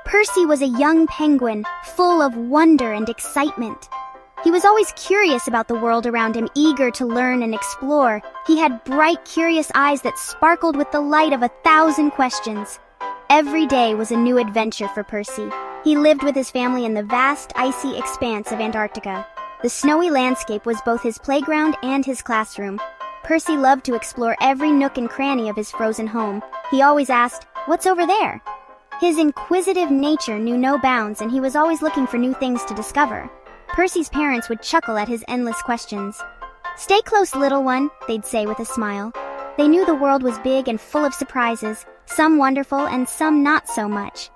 Percy was a young penguin, full of wonder and excitement. He was always curious about the world around him, eager to learn and explore. He had bright, curious eyes that sparkled with the light of 1,000 questions. Every day was a new adventure for Percy. He lived with his family in the vast, icy expanse of Antarctica. The snowy landscape was both his playground and his classroom. Percy loved to explore every nook and cranny of his frozen home. He always asked, "What's over there?" His inquisitive nature knew no bounds, and he was always looking for new things to discover. Percy's parents would chuckle at his endless questions. "Stay close, little one," they'd say with a smile. They knew the world was big and full of surprises, some wonderful and some not so much.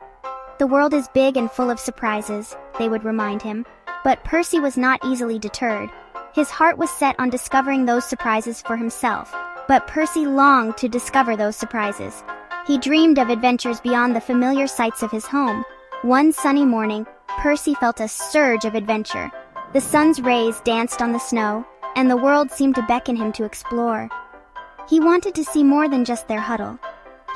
"The world is big and full of surprises," they would remind him. But Percy was not easily deterred. His heart was set on discovering those surprises for himself. But Percy longed to discover those surprises. He dreamed of adventures beyond the familiar sights of his home. One sunny morning, Percy felt a surge of adventure. The sun's rays danced on the snow, and the world seemed to beckon him to explore. He wanted to see more than just their huddle.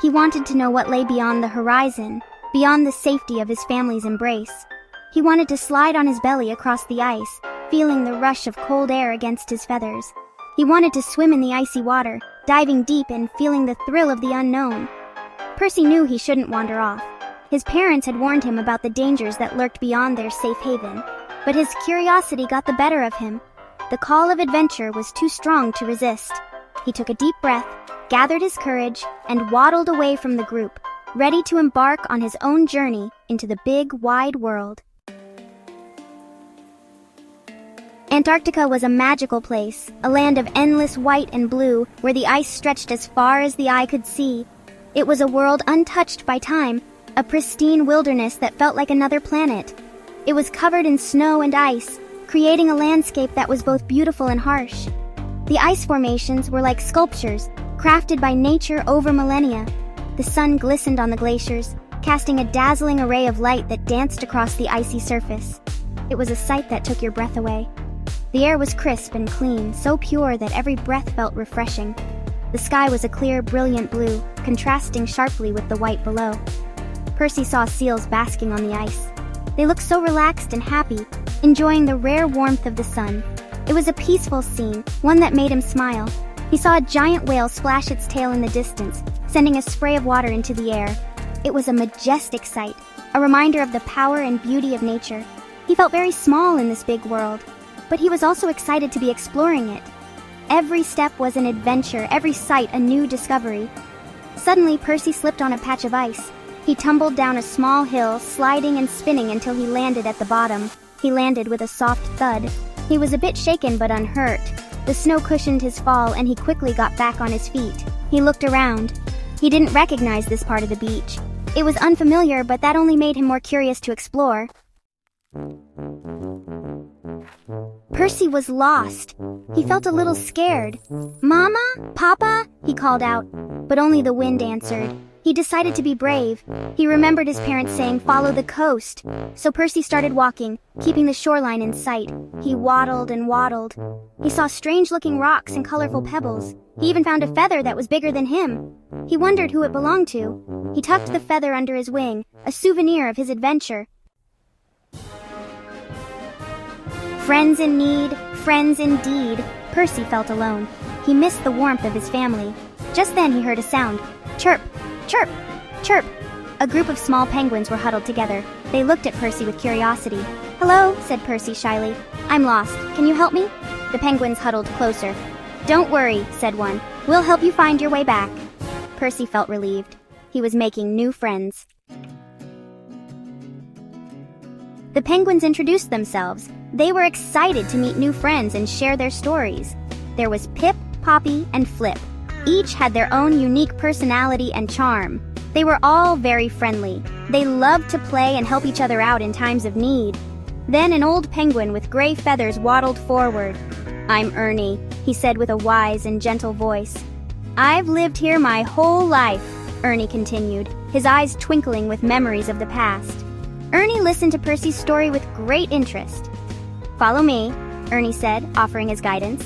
He wanted to know what lay beyond the horizon, beyond the safety of his family's embrace. He wanted to slide on his belly across the ice, feeling the rush of cold air against his feathers. He wanted to swim in the icy water, diving deep and feeling the thrill of the unknown. Percy knew he shouldn't wander off. His parents had warned him about the dangers that lurked beyond their safe haven. But his curiosity got the better of him. The call of adventure was too strong to resist. He took a deep breath, gathered his courage, and waddled away from the group, ready to embark on his own journey into the big, wide world. Antarctica was a magical place, a land of endless white and blue, where the ice stretched as far as the eye could see. It was a world untouched by time, a pristine wilderness that felt like another planet. It was covered in snow and ice, creating a landscape that was both beautiful and harsh. The ice formations were like sculptures, crafted by nature over millennia. The sun glistened on the glaciers, casting a dazzling array of light that danced across the icy surface. It was a sight that took your breath away. The air was crisp and clean, so pure that every breath felt refreshing. The sky was a clear, brilliant blue, contrasting sharply with the white below. Percy saw seals basking on the ice. They looked so relaxed and happy, enjoying the rare warmth of the sun. It was a peaceful scene, one that made him smile. He saw a giant whale splash its tail in the distance, sending a spray of water into the air. It was a majestic sight, a reminder of the power and beauty of nature. He felt very small in this big world, but he was also excited to be exploring it. Every step was an adventure, every sight a new discovery. Suddenly, Percy slipped on a patch of ice. He tumbled down a small hill, sliding and spinning until he landed at the bottom. He landed with a soft thud. He was a bit shaken but unhurt. The snow cushioned his fall, and he quickly got back on his feet. He looked around. He didn't recognize this part of the beach. It was unfamiliar, but that only made him more curious to explore. Percy was lost. He felt a little scared. "Mama? Papa?" he called out, but only the wind answered. He decided to be brave. He remembered his parents saying, "Follow the coast." So Percy started walking, keeping the shoreline in sight. He waddled and waddled. He saw strange-looking rocks and colorful pebbles. He even found a feather that was bigger than him. He wondered who it belonged to. He tucked the feather under his wing, a souvenir of his adventure. Friends in need, friends indeed. Percy felt alone. He missed the warmth of his family. Just then he heard a sound. Chirp, chirp, chirp. A group of small penguins were huddled together. They looked at Percy with curiosity. "Hello," said Percy shyly. "I'm lost. Can you help me?" The penguins huddled closer. "Don't worry," said one. "We'll help you find your way back." Percy felt relieved. He was making new friends. The penguins introduced themselves. They were excited to meet new friends and share their stories. There was Pip, Poppy, and Flip. Each had their own unique personality and charm. They were all very friendly. They loved to play and help each other out in times of need. Then an old penguin with gray feathers waddled forward. "I'm Ernie," he said with a wise and gentle voice. "I've lived here my whole life," Ernie continued, his eyes twinkling with memories of the past. Ernie listened to Percy's story with great interest. "Follow me," Ernie said, offering his guidance.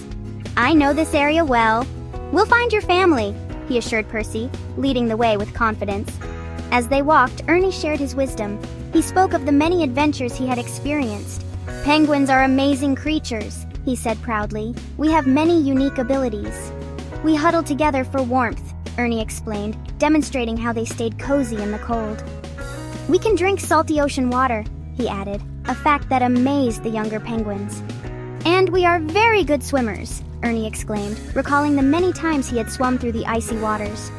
"I know this area well. We'll find your family," he assured Percy, leading the way with confidence. As they walked, Ernie shared his wisdom. He spoke of the many adventures he had experienced. "Penguins are amazing creatures," he said proudly. "We have many unique abilities." "We huddled together for warmth," Ernie explained, demonstrating how they stayed cozy in the cold. "We can drink salty ocean water," he added, a fact that amazed the younger penguins. "And we are very good swimmers," Ernie exclaimed, recalling the many times he had swum through the icy waters.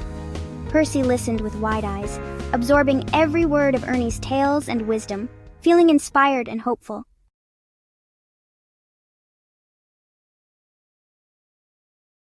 Percy listened with wide eyes, absorbing every word of Ernie's tales and wisdom, feeling inspired and hopeful.